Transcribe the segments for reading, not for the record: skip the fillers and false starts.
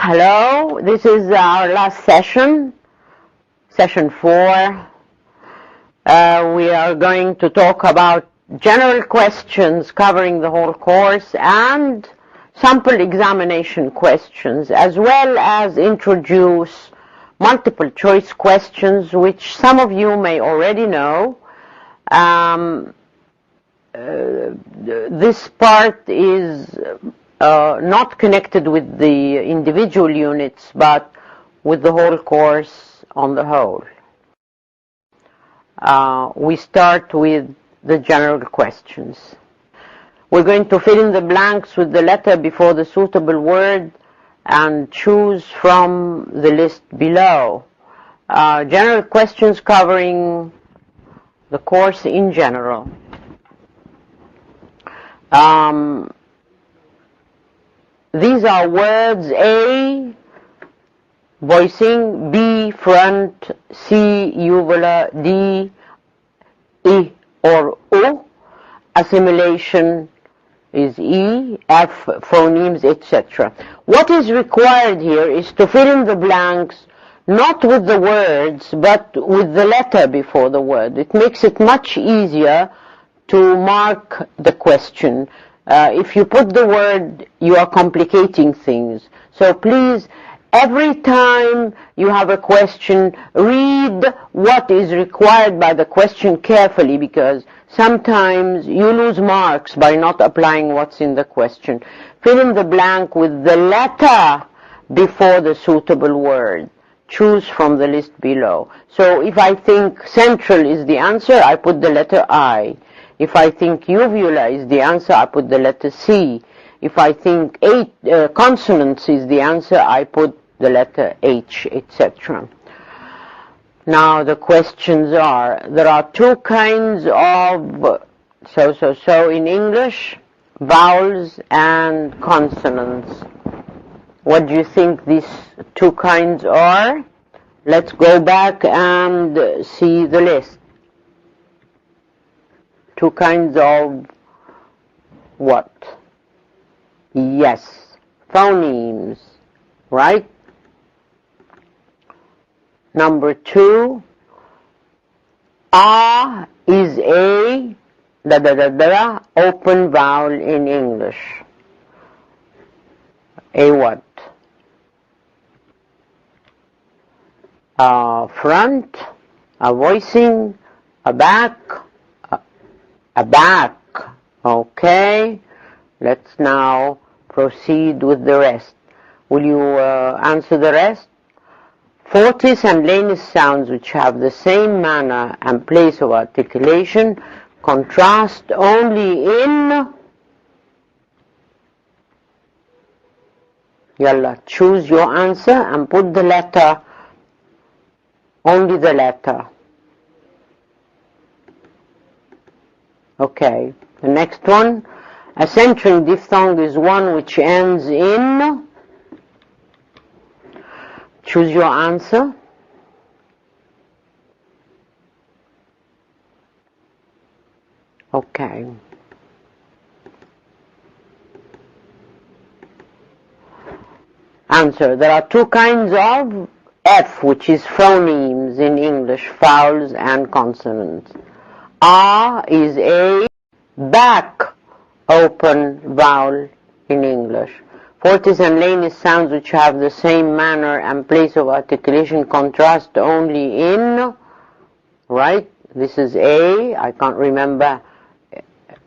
Hello, this is our last session, session 4. We are going to talk about general questions covering the whole course and sample examination questions, as well as introduce multiple choice questions, which some of you may already know. This part is not connected with the individual units, but with the whole course on the whole. We start with the general questions. We're going to fill in the blanks with the letter before the suitable word and choose from the list below. General questions covering the course in general. These are words: A, voicing; B, front; C, uvula; D, I or U. Assimilation is E, F, phonemes, etc. What is required here is to fill in the blanks not with the words, but with the letter before the word. It makes it much easier to mark the question. If you put the word, you are complicating things. So please, every time you have a question, read what is required by the question carefully, because sometimes you lose marks by not applying what's in the question. Fill in the blank with the letter before the suitable word. Choose from the list below. So if I think central is the answer, I put the letter I. If I think uvula is the answer, I put the letter C. If I think consonants is the answer, I put the letter H, etc. Now the questions are, there are two kinds of so in English, vowels and consonants. What do you think these two kinds are? Let's go back and see the list. Two kinds of what? Yes, phonemes, right? Number 2, A is a open vowel in English. A what? Front, a voicing, a back, a back. Okay, let's now proceed with the rest. Will you answer the rest? Fortis and lanis sounds which have the same manner and place of articulation contrast only in... Yalla, choose your answer and put the letter, only the letter. Okay, the next one. A centering diphthong is one which ends in... Choose your answer. Okay. Answer. There are two kinds of F, which is phonemes in English, vowels and consonants. A is a back open vowel in English. Fortis and lanis sounds which have the same manner and place of articulation contrast only in, right? This is A. I can't remember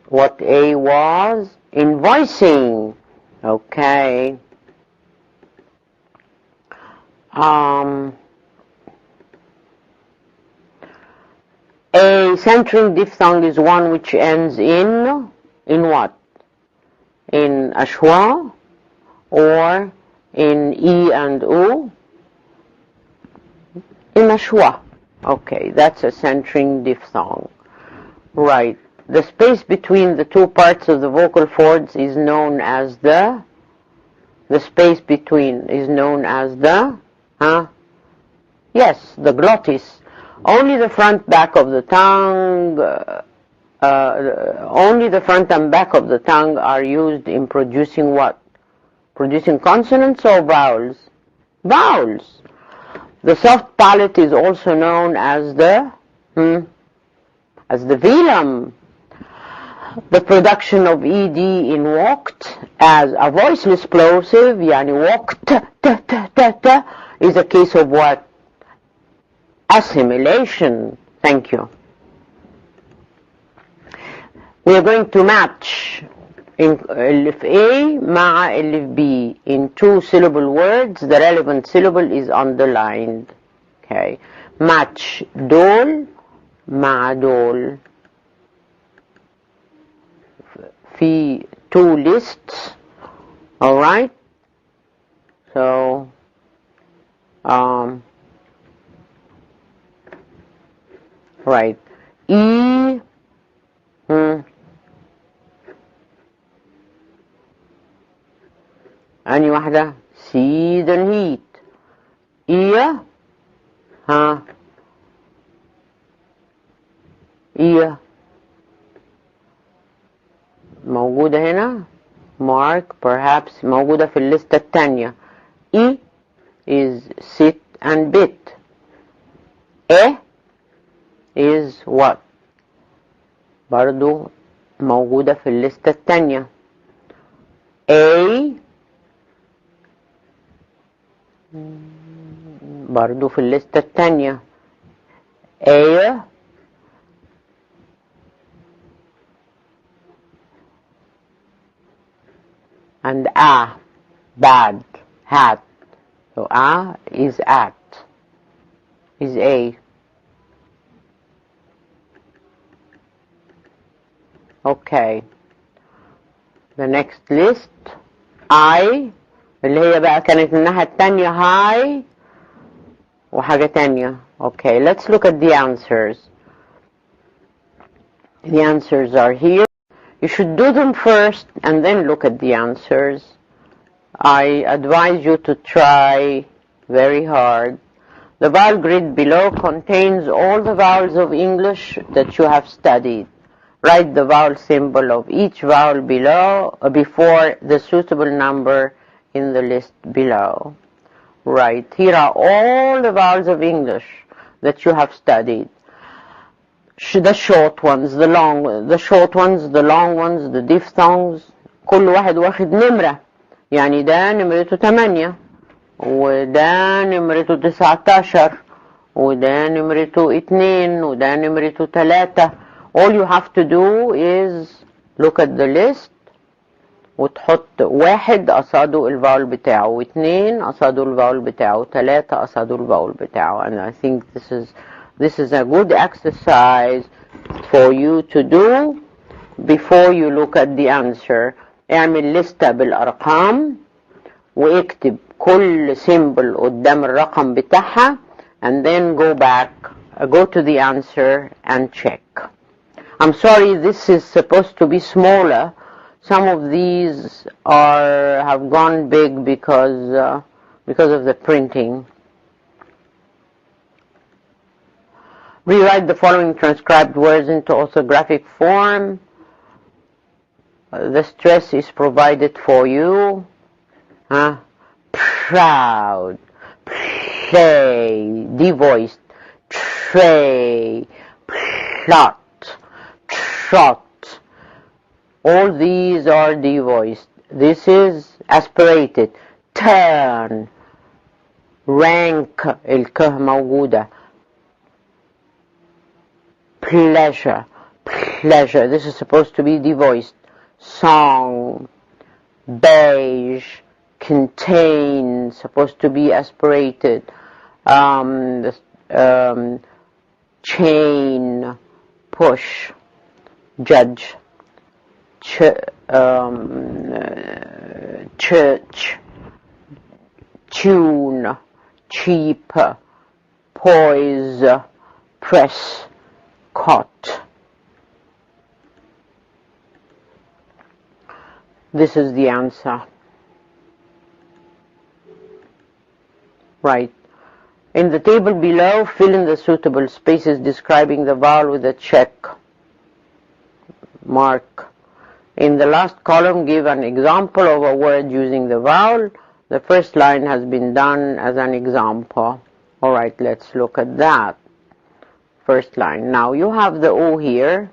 what A was. In voicing. Okay. A centering diphthong is one which ends in what? In ashwa or in E and U? In ashwa. Okay, that's a centering diphthong. Right. The space between the two parts of the vocal cords is known as the space between is known as the, yes, the glottis. Only the front back of the tongue, only the front and back of the tongue are used in producing what? producing consonants or vowels? Vowels. The soft palate is also known as the velum. The production of ed in walked as a voiceless plosive, yani walked, is a case of what? Assimilation. Thank you. We are going to match اللي في A مع اللي في B in two syllable words. The relevant syllable is underlined. Okay. Match دول مع دول. في two lists. Alright. So right. E أني واحدة see the heat. إيه إيه موجودة هنا. mark perhaps موجودة في الليستة التانية. E is sit and bit. E is what؟ برضو موجودة في الليستة التانية. A برضو في الليستة التانية. A and a bad hat. So a is at, is A. Okay. The next list I اللي هي بقى كانت الناحية التانية high وحاجة تانية. Okay, let's look at the answers. The answers are here. You should do them first and then look at the answers. I advise you to try very hard. The vowel grid below contains all the vowels of English that you have studied. Write the vowel symbol of each vowel below before the suitable number in the list below. Right, here are all the vowels of English that you have studied. The short ones, the long ones, the long ones, the diphthongs. كل واحد واخد نمرة. يعني ده نمرته 8 وده نمرته 19 وده نمرته 2 وده نمرته 3. All you have to do is look at the list وتحط واحد قصاده الفاول بتاعه واثنين قصاده الفاول بتاعه وثلاثة قصاده الفاول بتاعه. And I think this is a good exercise for you to do before you look at the answer. اعمل لستة بالأرقام واكتب كل symbol قدام الرقم بتاعها and then go to the answer and check. I'm sorry, this is supposed to be smaller. Some of these have gone big because of the printing. Rewrite the following transcribed words into orthographic form. The stress is provided for you. Proud, play, devoiced, tray, plot, trot. All these are devoiced. This is aspirated. Turn, rank, الكه موجودة. Pleasure, this is supposed to be devoiced. Song, beige, contain, supposed to be aspirated. Chain, push, judge. Church, tune, cheap, poise, press, cot. This is the answer. Right. In the table below, fill in the suitable spaces describing the vowel with a check mark. in the last column give an example of a word using the vowel. The first line has been done as an example. Alright, let's look at that. First line. Now you have the O here.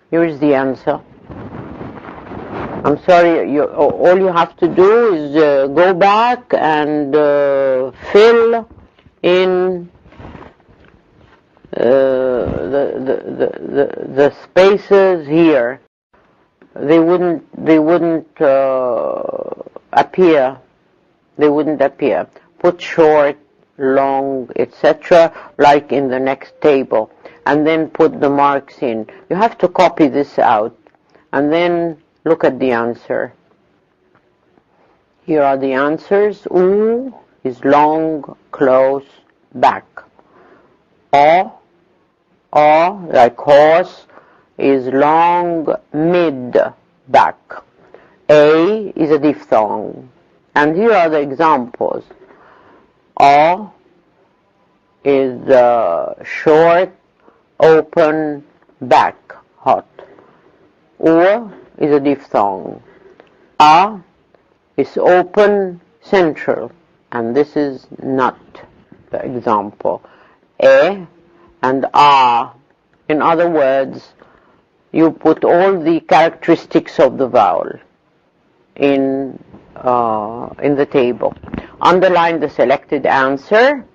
Here's the answer. I'm sorry, all you have to do is go back and fill in the spaces here. They wouldn't appear. They wouldn't appear. Put short, long, etc., like in the next table, and then put the marks in. You have to copy this out, and then look at the answer. Here are the answers. U is long, close, back. O, like horse, is long, mid, back. A is a diphthong. And here are the examples. O is short, open, back, hot. U is a diphthong. A is open, central, and this is not the example. E and A, in other words, you put all the characteristics of the vowel in the table. Underline the selected answer.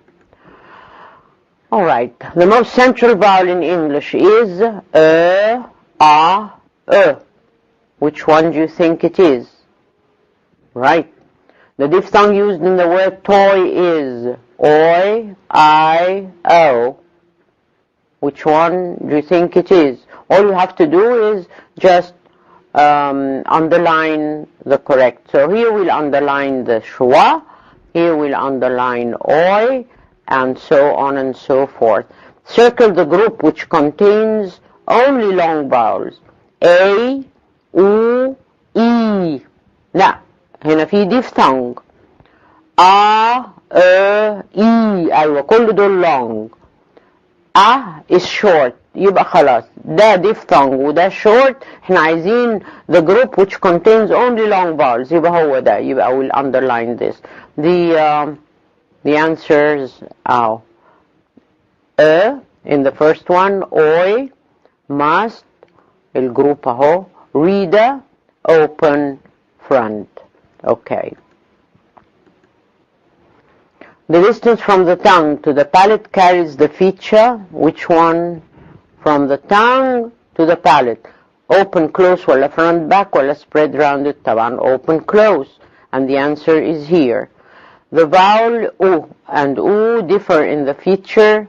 Alright, the most central vowel in English is A, E. Which one do you think it is? Right. The diphthong used in the word toy is OI, I, O. Which one do you think it is? All you have to do is just underline the correct. So here we'll underline the schwa, here we'll underline OI, and so on and so forth. Circle the group which contains only long vowels. A, U, E. لا هنا في diphthong. A, E. أيوة كل دول long. A is short. يبقى خلاص ده diphthong وده short. احنا عايزين the group which contains only long vowels. يبقى هو ده. يبقى we'll underline this. The answers are in the first one, OI, must, الجروب اهو, reader, open, front. Okay. The distance from the tongue to the palate carries the feature. Which one? From the tongue to the palate. Open, close, ولا front, back, ولا spread, rounded. طبعا open, close. And the answer is here. The vowel U and U differ in the feature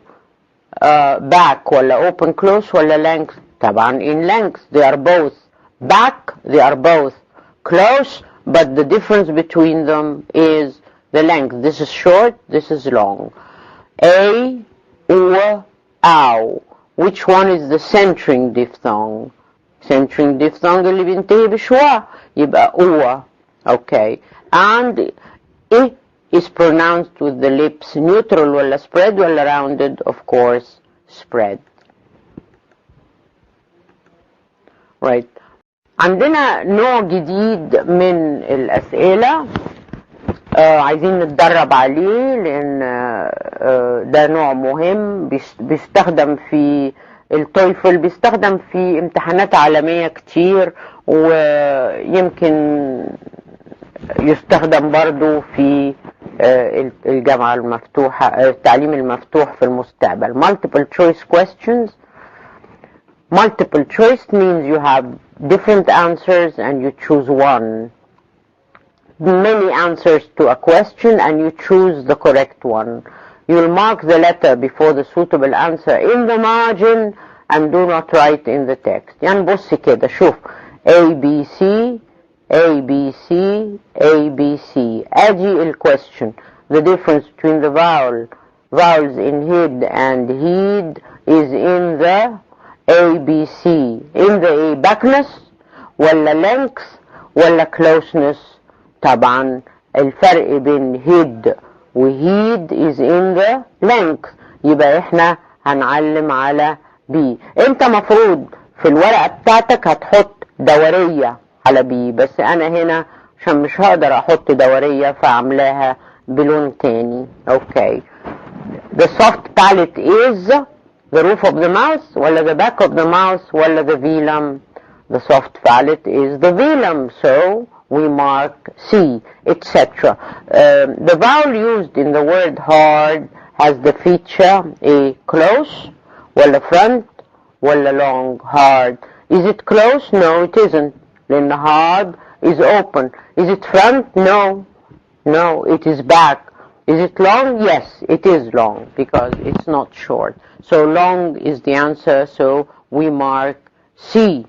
back, ولا open, close, ولا length. طبعا in length. They are both back, they are both close, but the difference between them is the length. This is short, this is long. A, U, ow. Which one is the centering diphthong? Centering diphthong اللي بينتهي بشوا يبقى U. Okay. And I is pronounced with the lips neutral ولا spread ولا rounded? Of course, spread. Right. عندنا نوع جديد من الأسئلة عايزين نتدرب عليه لأن ده نوع مهم بيستخدم في التويفل، بيستخدم في امتحانات عالمية كتير، ويمكن يستخدم برضو في الجامعة المفتوحة، التعليم المفتوح في المستقبل. Multiple choice questions. Multiple choice means you have different answers and you choose one. Many answers to a question and you choose the correct one. You will mark the letter before the suitable answer in the margin and do not write in the text. يعني بص كده شوف A, B, C, A, B, C, A, B, C. أدي ال question. The difference between the vowels in hid and heed is in the A, B, C. In the A, backness ولا length ولا closeness. طبعا الفرق بين head و heed is in the length. يبقى احنا هنعلم على B. انت مفروض في الورقة بتاعتك هتحط دورية على B، بس انا هنا عشان مش هقدر احط دورية فعملاها بلون تاني. اوكي. The soft palate is the roof of the mouth ولا the back of the mouth ولا the velum. The soft palate is the velum, so we mark C, etc. The vowel used in the word hard has the feature A, close, ولا front, ولا long. Hard. Is it close? No, it isn't. Then the hard is open. Is it front? No. No, it is back. Is it long? Yes, it is long because it's not short. So long is the answer, so we mark C.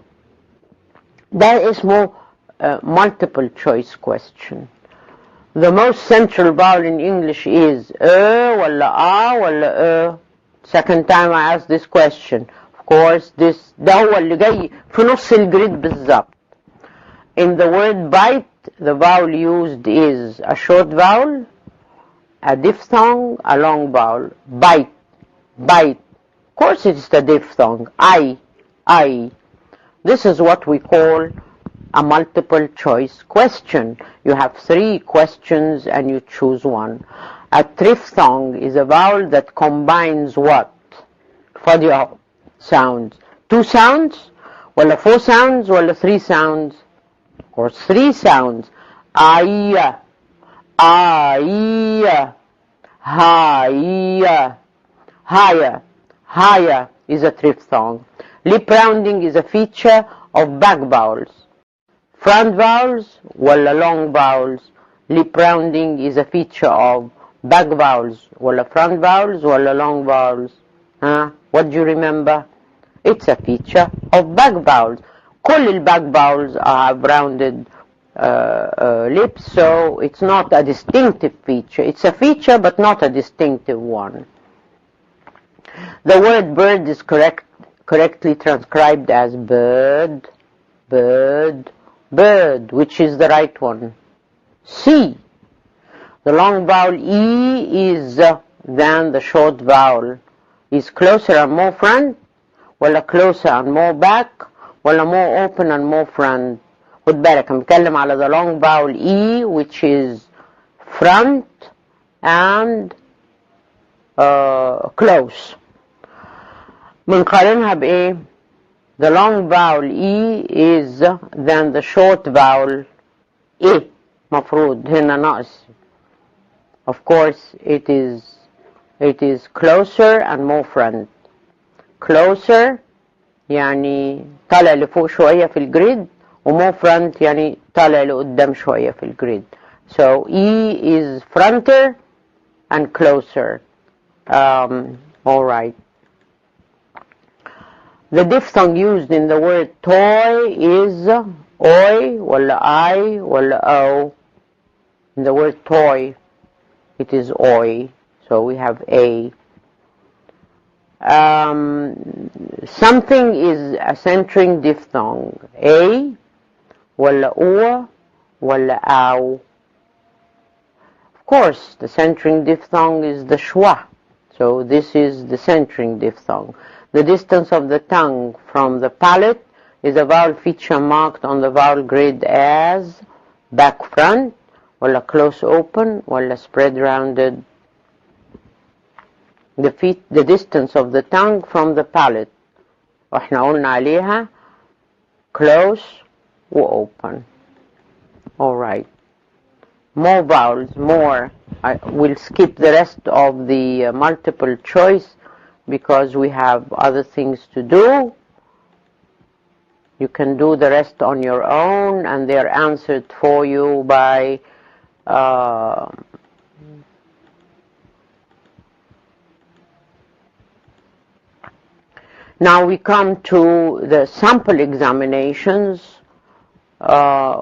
That is more multiple choice question. The most central vowel in English is ولا ولا Second time I asked this question. Of course, ده هو اللي جاي في نص الجريد بالظبط. In the word bite, the vowel used is a short vowel, a diphthong, a long vowel. Bite, bite. Of course it's the diphthong. I. This is what we call a multiple choice question. You have 3 questions and you choose one. A triphthong is a vowel that combines what? For the sounds. 2 sounds? ولا 4 sounds? ولا 3 sounds? Of course 3 sounds. Haya, higher is a triphthong. Lip rounding is a feature of back vowels. Front vowels ولا long vowels. Lip rounding is a feature of back vowels ولا front vowels ولا long vowels. What do you remember? It's a feature of back vowels. كل الback vowels have rounded lips, so it's not a distinctive feature. It's a feature but not a distinctive one. The word bird is correctly transcribed as bird, bird, bird. Which is the right one? C. The long vowel E is than the short vowel. Is closer and more front, ولا closer and more back, ولا more open and more front. خد بالك أنا بتكلم على the long vowel E, which is front and close. بنقارنها بإيه؟ The long vowel E is than the short vowel E. مفروض هنا ناقص. Of course it is closer and more front. Closer يعني طالع لفوق شوية في الجريد، ومور front يعني طالع لقدام شوية في الجريد. So E is fronter and closer. All right. The diphthong used in the word toy is oi ولا I ولا O. In the word toy, it is oi. So we have A. Something is a centering diphthong. A ولا O ولا أو. Of course, the centering diphthong is the schwa. So this is the centering diphthong. The distance of the tongue from the palate is a vowel feature marked on the vowel grid as back front, ولا close open, ولا spread rounded. The distance of the tongue from the palate. واحنا قلنا عليها close و open. Alright. More vowels, more. I will skip the rest of the multiple choice because we have other things to do. You can do the rest on your own and they are answered for you by now we come to the sample examinations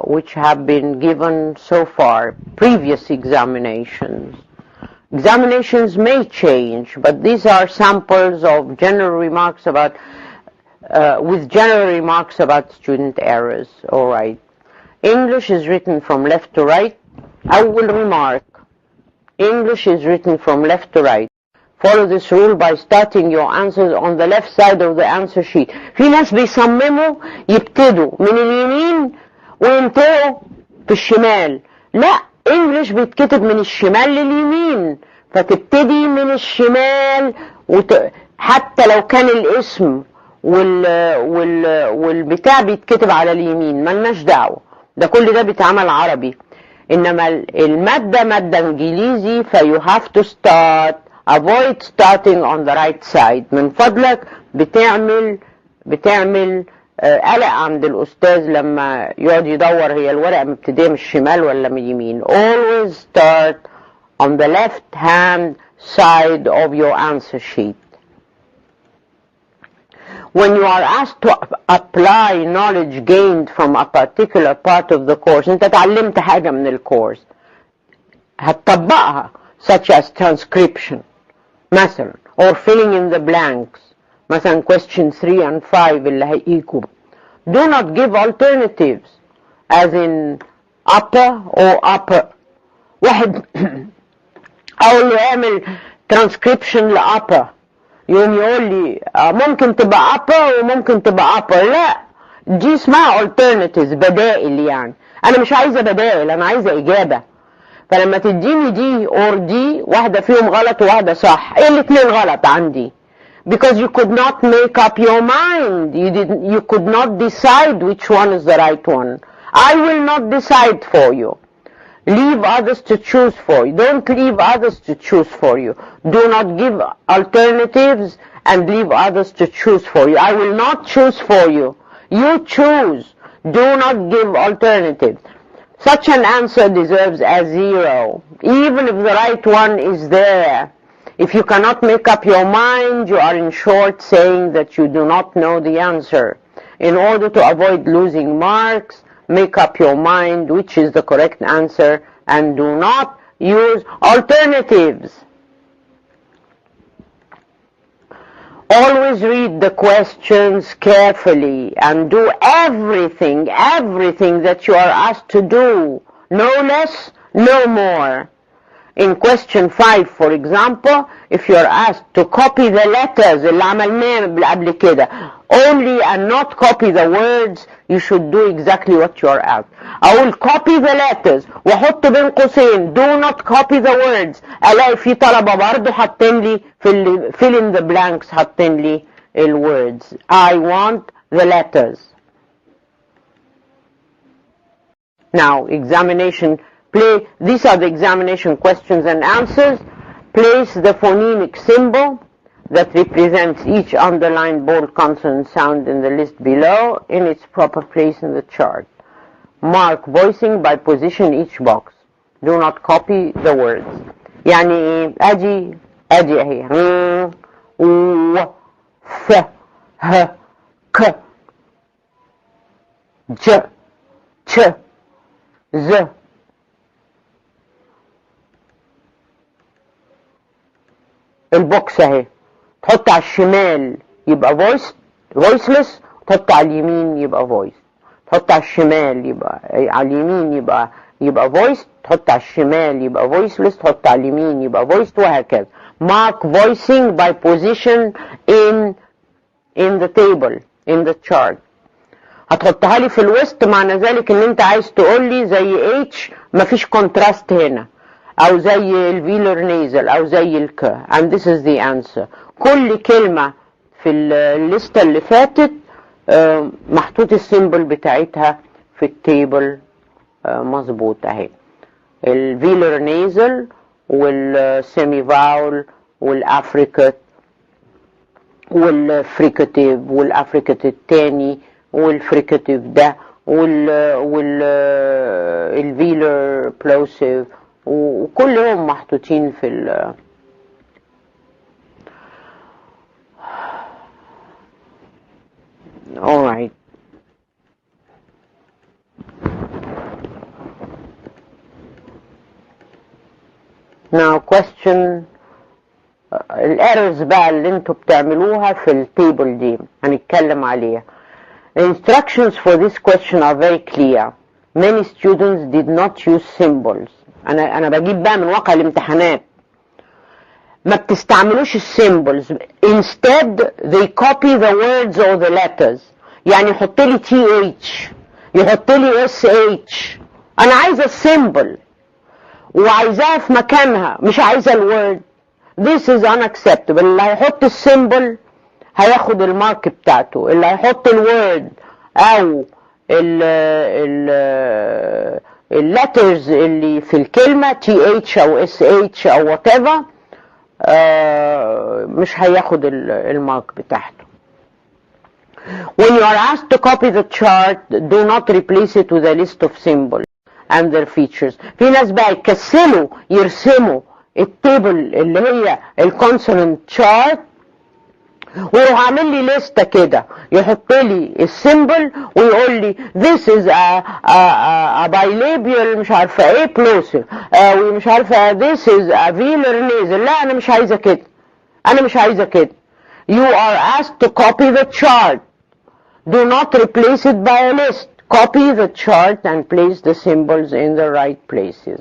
which have been given so far, previous examinations. Examinations may change, but these are samples of general remarks about, with general remarks about student errors. All right. English is written from left to right. أول remark. English is written from left to right. Follow this rule by starting your answers on the left side of the answer sheet. في ناس بيصمموا يبتدوا من اليمين وينتهوا في الشمال. لا، English بيتكتب من الشمال لليمين، فتبتدي من الشمال حتى لو كان الاسم والبتاع بيتكتب على اليمين، ملناش دعوة، ده كل ده بيتعمل عربي. انما المادة مادة انجليزي، you have to start, avoid starting on the right side. من فضلك بتعمل قلق عند الاستاذ لما يقعد يدور هي الورقة مبتدية من الشمال ولا من اليمين. Always start on the left hand side of your answer sheet. When you are asked to apply knowledge gained from a particular part of the course, انت اتعلمت حاجة من الكورس هتطبقها، such as transcription مثلا or filling in the blanks مثلا question 3 and 5 اللي هيجوا. Do not give alternatives as in upper or upper. واحد اقول له اعمل transcription لupper، يوم يقول لي ممكن تبقى upper وممكن تبقى upper. لا، دي اسمها alternatives، بدائل. يعني انا مش عايزه بدائل، انا عايزه اجابه. فلما تديني دي or دي، واحده فيهم غلط وواحده صح، ايه الاتنين غلط عندي؟ because you could not make up your mind. You could not decide which one is the right one. I will not decide for you. Leave others to choose for you. Don't leave others to choose for you. Do not give alternatives and leave others to choose for you. I will not choose for you. You choose. Do not give alternatives. Such an answer deserves a 0, even if the right one is there. If you cannot make up your mind, you are in short saying that you do not know the answer. In order to avoid losing marks, make up your mind which is the correct answer and do not use alternatives. Always read the questions carefully and do everything that you are asked to do. No less, no more. In question 5, for example, if you are asked to copy the letters اللي عملناه قبل كده only and not copy the words, you should do exactly what you are asked. أقول copy the letters وأحط بين قوسين do not copy the words، ألاقي في طلبة برضه حاطين لي في fill in the blanks حاطين لي words. I want the letters. Now examination. These are the examination questions and answers. Place the phonemic symbol that represents each underlined bold consonant sound in the list below in its proper place in the chart. Mark voicing by position each box. Do not copy the words. يعني ادي اهي و ف ه ك ج ch ز. البوكس اهي، تحط على الشمال يبقى voiceless، تحط على اليمين يبقى voice. تحط على الشمال يبقى على اليمين يبقى voice، تحط على الشمال يبقى voiceless، تحط على اليمين يبقى voiced، وهكذا. Mark voicing by position in the table in the chart. هتحطها لي في الوسط، معنى ذلك ان انت عايز تقول لي زي H مفيش contrast هنا، او زي الفيلر نيزل، او زي الك. and this is the answer. كل كلمة في الليستة اللي فاتت محطوط السيمبل بتاعتها في التيبل مظبوط اهي. الفيلر نيزل والسيمي فاول والافريكت والفريكاتيف والافريكت التاني والفريكاتيف ده والفيلر بلوسيف، وكلهم محطوطين في alright. Now question الايرورز بقى اللي انتوا بتعملوها في التيبل دي هنتكلم عليها. The instructions for this question are very clear. Many students did not use symbols. انا بجيب بقى من واقع الامتحانات. ما بتستعملوش السيمبلز. instead they copy the words or the letters. يعني يحط لي TH، يحط لي SH. انا عايزه السيمبل وعايزاها في مكانها، مش عايزه الورد. this is unacceptable. اللي هيحط السيمبل هياخد المارك بتاعته، اللي هيحط الورد او اللترز اللي في الكلمه TH او SH او whatever مش هياخد المارك بتاعته. When you are asked to copy the chart, do not replace it with a list of symbols and their features. في ناس بقى يكسلوا يرسموا التيبل اللي هي الكونسونانت شارت ويروح عامل لي لستة كده، يحط لي السيمبل ويقول لي this is a bilabial مش عارفه ايه plosive ومش عارفه this is a velar nasal. لا انا مش عايزه كده، انا مش عايزه كده. You are asked to copy the chart. Do not replace it by a list. Copy the chart and place the symbols in the right places.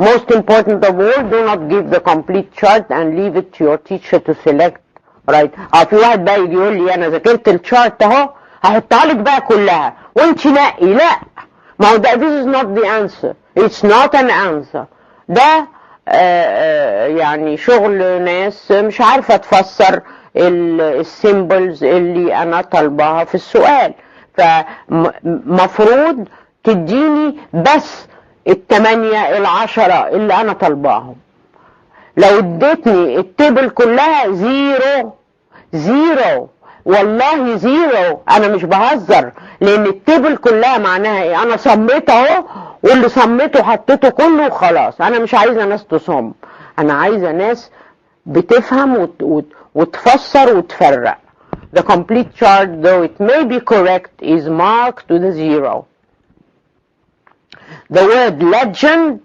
Most important of all, do not give the complete chart and leave it to your teacher to select. Right. في واحد بقى يجي يقول لي انا ذاكرت الشارت اهو هحطها لك بقى كلها وانت نقي. لا، ما هو ده this is not the answer. It's not an answer. ده يعني شغل ناس مش عارفه تفسر السيمبلز اللي انا طالباها في السؤال. فمفروض تديني بس ال8 ال10 اللي انا طالباهم. لو اديتني التيبل كلها زيرو والله زيرو، انا مش بهزر، لان التيبل كلها معناها ايه؟ انا صميت اهو واللي صميته حطيته كله وخلاص. انا مش عايزه ناس تصم، انا عايزه ناس بتفهم وتفسر وتفرق. The complete chart, though it may be correct, is marked with a 0. The word legend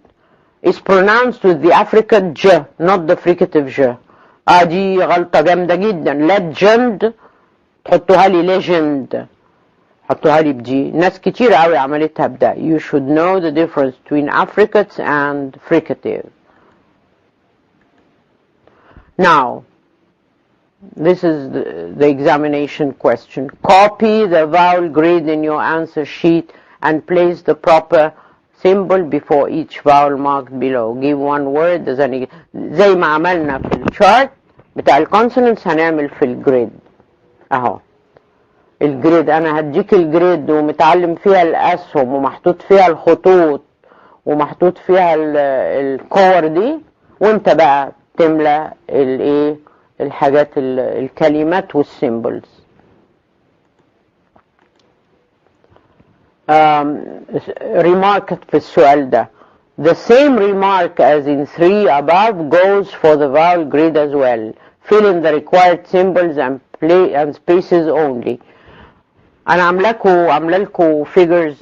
is pronounced with the African j, not the fricative j. دي غلطة جامدة جدا. legend تحطوها لي legend، حطوها لي بدي. ناس كتير قوي عملتها بدا. You should know the difference between affricates and fricative. Now, this is the examination question. Copy the vowel grid in your answer sheet and place the proper symbol before each vowel marked below. Give one word as an زي ما عملنا في الشارت بتاع الكونسونانتس هنعمل في الجريد اهو. الجريد انا هديك الجريد ومتعلم فيها الاسهم ومحطوط فيها الخطوط ومحطوط فيها الكور دي، وانت بقى تملى الايه الحاجات الكلمات والسيمبلز. remark في السؤال ده. The same remark as in 3 above goes for the vowel grid as well. Fill in the required symbols and spaces only. انا عامله لكم figures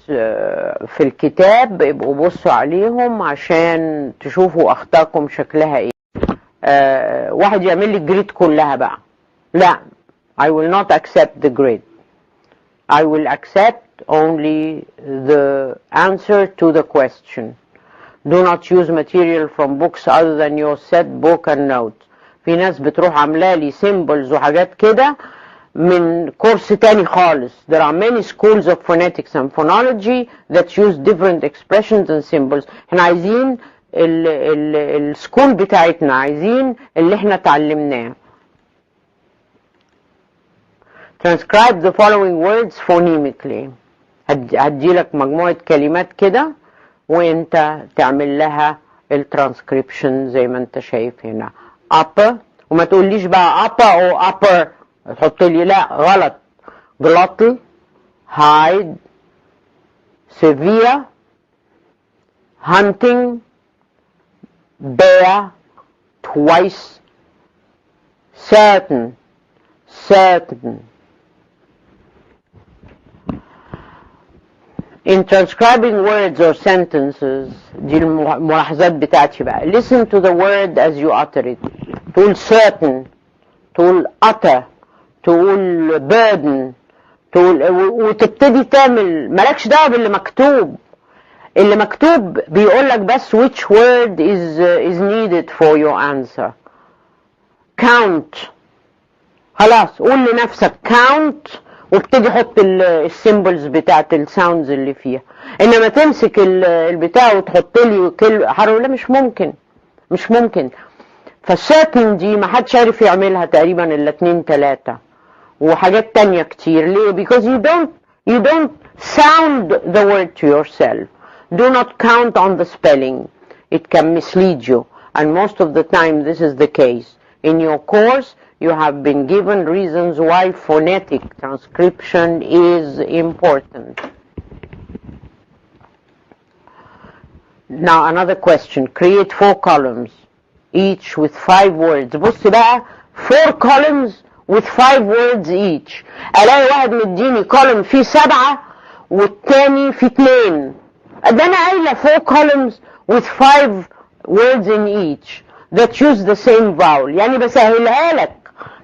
في الكتاب، ابقوا بصوا عليهم عشان تشوفوا اخطائكم شكلها ايه. واحد يعمل لي الجريد كلها بقى. لا، I will not accept the grid. I will accept only the answer to the question. Do not use material from books other than your set book and notes. في ناس بتروح عامله لي symbols وحاجات كده من كورس تاني خالص. There are many schools of phonetics and phonology that use different expressions and symbols. احنا عايزين السكول بتاعتنا، عايزين اللي احنا اتعلمناه. Transcribe the following words phonemically. هديلك مجموعة كلمات كده وانت تعمل لها الترانسكريبشن زي ما انت شايف هنا. upper، وما تقوليش بقى upper او upper تحط لي، لا غلط. glottal، hide، severe، hunting، bear، twice، certain. In transcribing words or sentences، دي الملاحظات بتاعتي بقى. Listen to the word as you utter it. تقول certain، تقول utter، تقول burden، تقول وتبتدي تعمل، مالكش دعوه باللي مكتوب. اللي مكتوب بيقولك بس which word is needed for your answer. count. خلاص قول لنفسك count وابتدي حط السيمبلز بتاعت الساوندز اللي فيها. انما تمسك البتاع وتحط لي كلمه حرف، لا مش ممكن، مش ممكن. فالسيرتن دي ما حدش عارف يعملها تقريبا الا 2 3 وحاجات تانية كتير. ليه؟ because you don't sound the word to yourself. Do not count on the spelling. It can mislead you, and most of the time this is the case. In your course you have been given reasons why phonetic transcription is important. Now another question. Create 4 columns, each with 5 words. بص بقى 4 columns with 5 words each. الاقي واحد مديني column فيه 7 والتاني فيه 2. ده انا قايله 4 columns with 5 words in each that use the same vowel. يعني بسهلها لك.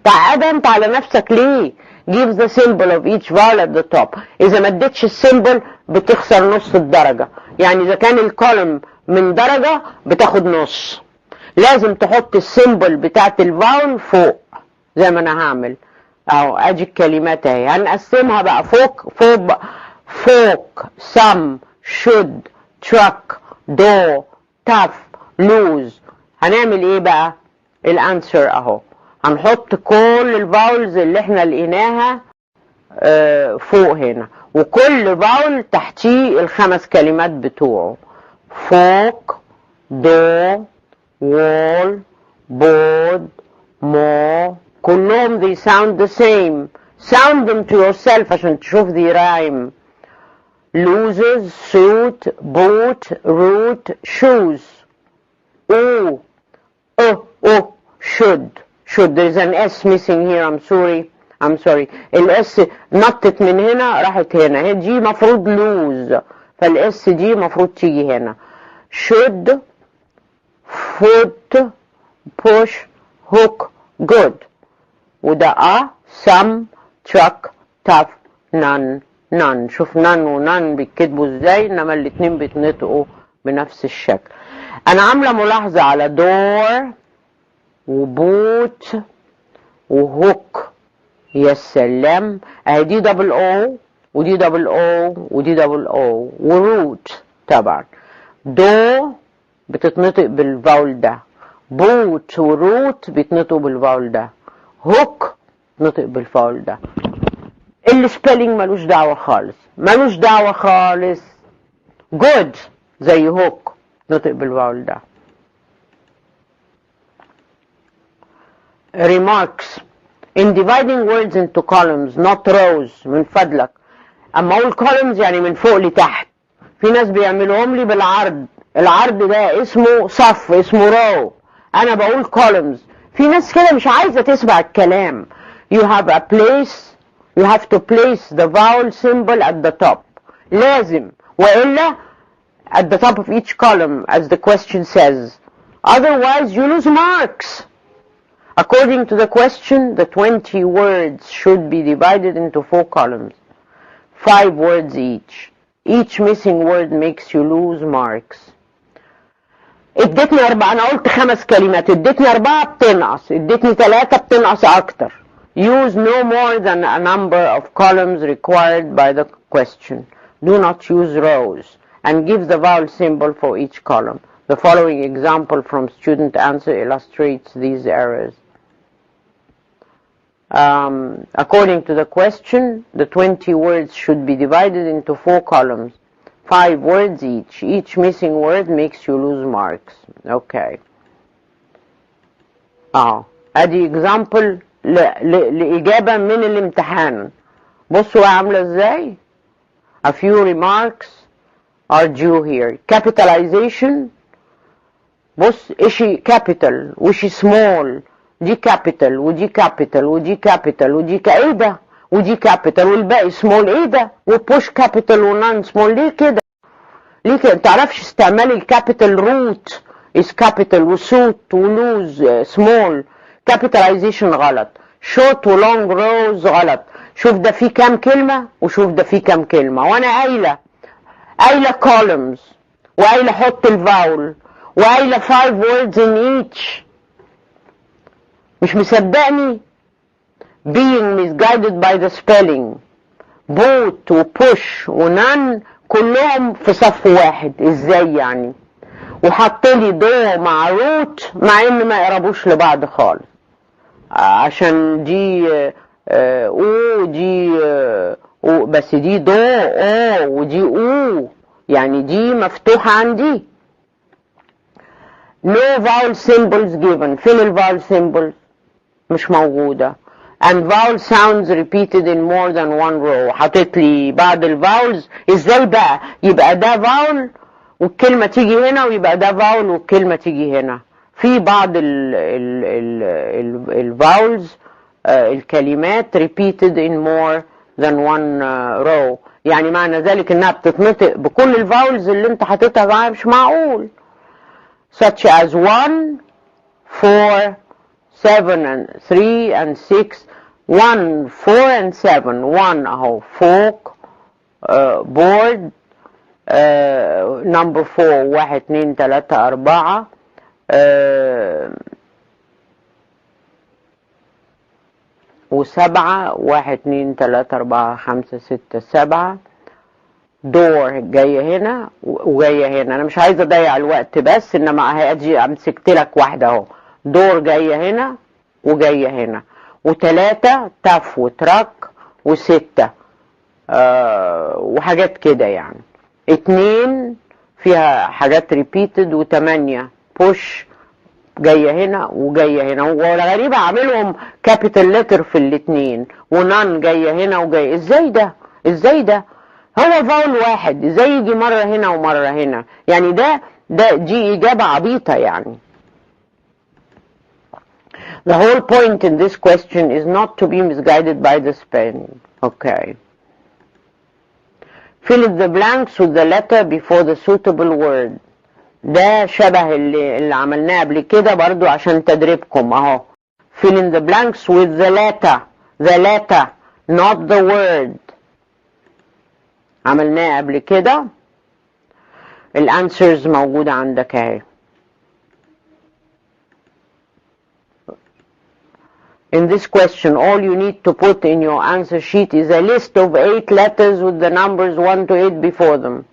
تعقدها انت على نفسك ليه؟ give the symbol of each vowel at the top. اذا ما اديتش السيمبل بتخسر نص الدرجة. يعني اذا كان الكولم من درجة بتاخد نص. لازم تحط السيمبل بتاعت الفاول فوق زي ما انا هعمل اهو. ادي الكلمات اهي. هنقسمها بقى فوق some should truck do tough lose. هنعمل ايه بقى؟ الانسر اهو. هنحط كل الفاولز اللي احنا لقيناها فوق هنا، وكل فاول تحتيه ال5 كلمات بتوعه. فوق دو وول بود مو، كلهم they sound the same. sound them to yourself عشان تشوف the rhyme. loses suit boot root shoes. oh should there's an S missing here. I'm sorry. الاس نطت من هنا راحت هنا. هي دي مفروض lose، فالاس دي مفروض تيجي هنا. should foot push hook good. وده some truck tough none. شوف none ونone بيتكتبوا ازاي، انما الاتنين بيتنطقوا بنفس الشكل. انا عامله ملاحظه على door وبوت وهوك. يا سلام. اهي دي دبل او ودي دبل او ودي دبل او وروت. طبعا دو بتتنطق بالفاول ده، بوت وروت بيتنطقوا بالفاول ده، هوك نطق بالفاول ده. السبيلنج ملوش دعوه خالص، ملوش دعوه خالص. جود زي هوك نطق بالفاول ده. remarks. in dividing words into columns not rows من فضلك. اما اقول columns يعني من فوق لتحت. في ناس بيعملوهم لي بالعرض. العرض ده اسمه صف، اسمه row. انا بقول columns. في ناس كده مش عايزة تسمع الكلام. you have to place the vowel symbol at the top. لازم، وإلا at the top of each column as the question says. Otherwise you lose marks. According to the question, the 20 words should be divided into 4 columns, 5 words each. Each missing word makes you lose marks. ادتني 4، انا قلت 5 كلمات، ادتني 4 بتنقص، ادتني 3 بتنقص اكتر. Use no more than a number of columns required by the question. Do not use rows, and give the vowel symbol for each column. The following example from student answer illustrates these errors. According to the question, the 20 words should be divided into 4 columns, 5 words each. Each missing word makes you lose marks. Okay. ادي example لإجابة من الامتحان. بصوا عاملة ازاي. A few remarks are due here. Capitalization. بص اشي capital واشي small. دي كابيتال ودي كابيتال ودي كابيتال ودي ايه ده، ودي كابيتال والباقي سمول. ايه ده؟ وبوش كابيتال ونان سمول. ليه كده؟ ليه كده؟ متعرفش استعمال الكابيتال. روت از كابيتال وسوت ولوز سمول. كابيتاليزيشن غلط. شورت ولونج روز غلط. شوف ده فيه كام كلمة وشوف ده فيه كام كلمة. وانا قايلة columns وقايله حط الفاول، وقايله 5 words in each. مش مصدقني؟ being misguided by the spelling. boot وpush ونان كلهم في صف واحد، ازاي يعني؟ وحط لي دو مع روت مع ان ما يقربوش لبعض خالص، عشان دي او دي او، بس دي دو او ودي او، يعني دي مفتوحة عن دي. no vowel symbols given. فين الفاول symbols؟ مش موجودة. and vowel sounds repeated in more than one row. حطيت لي بعض الفاولز. ازاي بقى يبقى ده فاول والكلمة تيجي هنا، ويبقى ده فاول والكلمة تيجي هنا؟ في بعض الفاولز الكلمات repeated in more than one row، يعني معنى ذلك انها بتتنطق بكل الفاولز اللي انت حاططها معاها، مش معقول. such as 1 4 7 and 3 and 6. 1 4 and 7. 1 اهو فوق board. number 4 1 2 3 4. و7 1 2 3 4 5 6 7. دور جايه هنا وجايه هنا. انا مش عايزه اضيع الوقت، بس انما هاجي امسكت لك واحده اهو. دور جايه هنا وجايه هنا. و3 تف وترك. و6 وحاجات كده يعني. 2 فيها حاجات ريبيتد. و8 بوش جايه هنا وجايه هنا، والغريبه اعملهم كابيتال لتر في الاثنين. ونان جايه هنا وجايه. ازاي ده؟ ازاي ده؟ هو فاول واحد، ازاي يجي مره هنا ومره هنا؟ يعني دي اجابه عبيطه يعني. The whole point in this question is not to be misguided by the spelling. Okay. Fill in the blanks with the letter before the suitable word. ده شبه اللي عملناه قبل كده برضو عشان تدريبكم اهو. Fill in the blanks with the letter. The letter, not the word. عملناه قبل كده. الانسرز موجودة عندك اهي. In this question, all you need to put in your answer sheet is a list of 8 letters with the numbers 1 to 8 before them.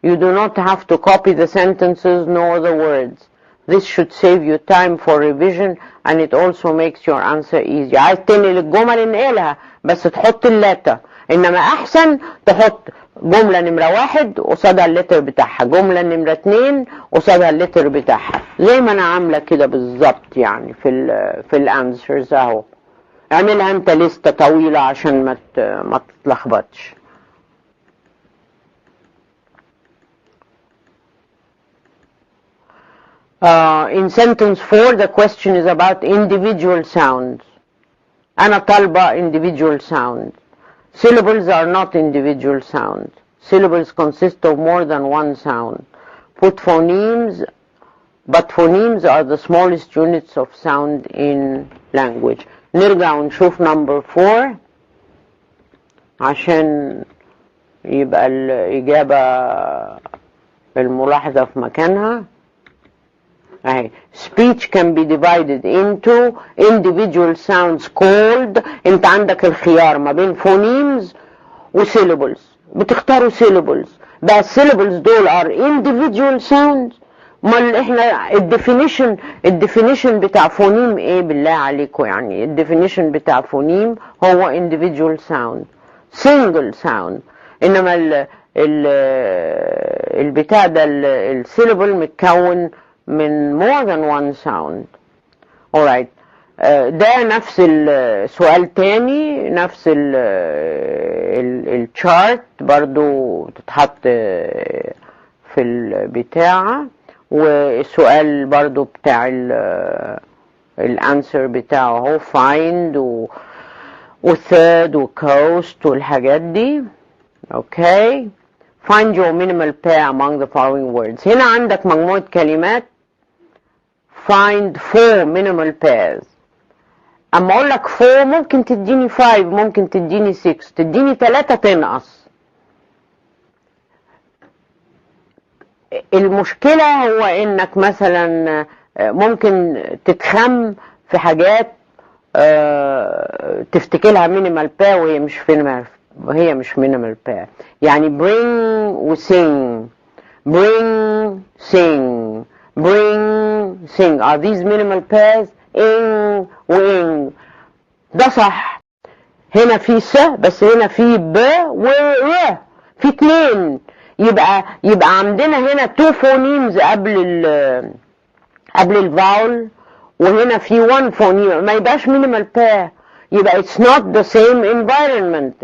You do not have to copy the sentences nor the words. This should save you time for revision and it also makes your answer easier. عايز تنقل الجمل انقلها، بس تحط اللتر. انما احسن تحط جملة نمرة 1 قصادها اللتر بتاعها، جملة نمرة 2 قصادها اللتر بتاعها، زي ما انا عاملة كده بالظبط يعني في الانسرز اهو. اعملها انت لستة طويلة عشان ما تتلخبطش. In sentence 4, the question is about individual sounds. أنا طالبة individual sounds. Syllables are not individual sounds. Syllables consist of more than one sound. Put phonemes, but phonemes are the smallest units of sound in language. نرجع ونشوف number 4 عشان يبقى الإجابة الملاحظة في مكانها. Speech can be divided into individual sounds called. انت عندك الخيار ما بين phonemes و syllables، بتختاروا syllables. بقى syllables دول are individual sounds. ما احنا الديفينيشن بتاع فونيم ايه بالله عليكم؟ يعني الديفينيشن بتاع فونيم هو individual sound، single sound. انما البتاع ده السيلبل متكون من more than one sound. alright. ده نفس السؤال تاني، نفس الشارت برضو تتحط في البتاعة، والسؤال برضو بتاع الانسر بتاعه هو find وثird وcoast والحاجات دي. اوكي. find your minimal pair among the following words. هنا عندك مجموعة كلمات. find 4 minimal pairs. اما اقول لك 4 ممكن تديني 5، ممكن تديني 6، تديني 3 تنقص. المشكلة هو انك مثلا ممكن تتخم في حاجات تفتكرها مينيمال با وهي مش مينيمال با. يعني bring و sing, bring sing, bring sing, are these minimal pairs؟ ing و ing، ده صح. هنا في س بس هنا في ب و ر، في اتنين، يبقى عندنا هنا two phonemes قبل الفاول، وهنا في one phoneme، ما يبقاش minimal pair، يبقى it's not the same environment.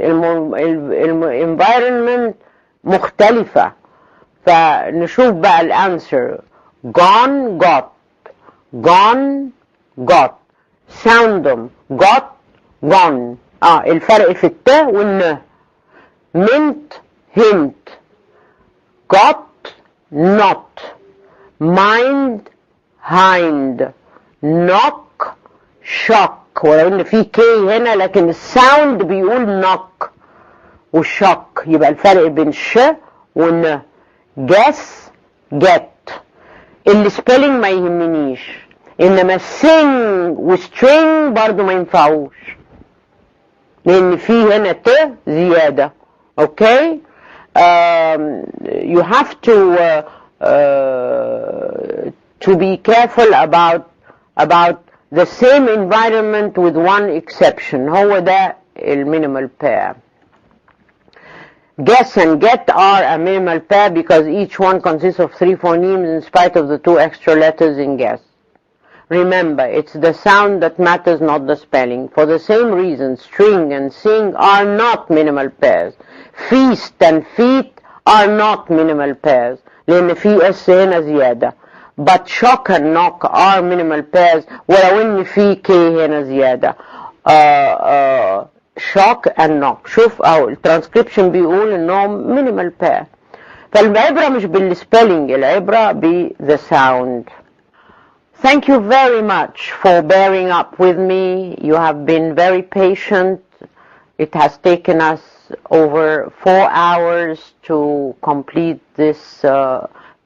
environment مختلفة. فنشوف بقى الانسر. gone got, gone got، sound them got gone. الفرق في الت والن. mint hint، got not، mind hind، knock shock، ولو ان في كي هنا لكن الساوند بيقول knock والشوك، يبقى الفرق بين ش ون. guess get، السبيلنج ما يهمنيش، انما sing وstring برضو ما ينفعوش لان في هنا ت زيادة. اوكي. you have to be careful about the same environment with one exception. هو ده المينيمال pair. Guess and get are a minimal pair because each one consists of 3 phonemes in spite of the 2 extra letters in guess. Remember, it's the sound that matters, not the spelling. For the same reason, string and sing are not minimal pairs. Feast and feet are not minimal pairs. لأن في اس هنا زيادة. But shock and knock are minimal pairs ولو ان في كي هنا زيادة. shock and knock. شوف الترانسكريبشن بيقول انهم minimal pair. فالعبرة مش بالspelling، العبرة the sound. Thank you very much for bearing up with me. You have been very patient. It has taken us over 4 hours to complete this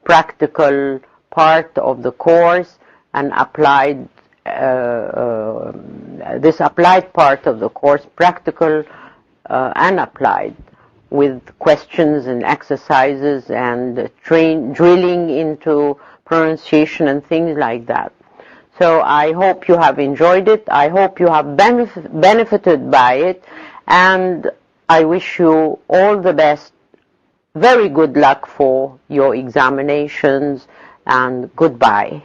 practical part of the course and applied this applied part of the course, practical and applied, with questions and exercises and drilling into pronunciation and things like that. So I hope you have enjoyed it. I hope you have benefited by it, and I wish you all the best. Very good luck for your examinations, and goodbye.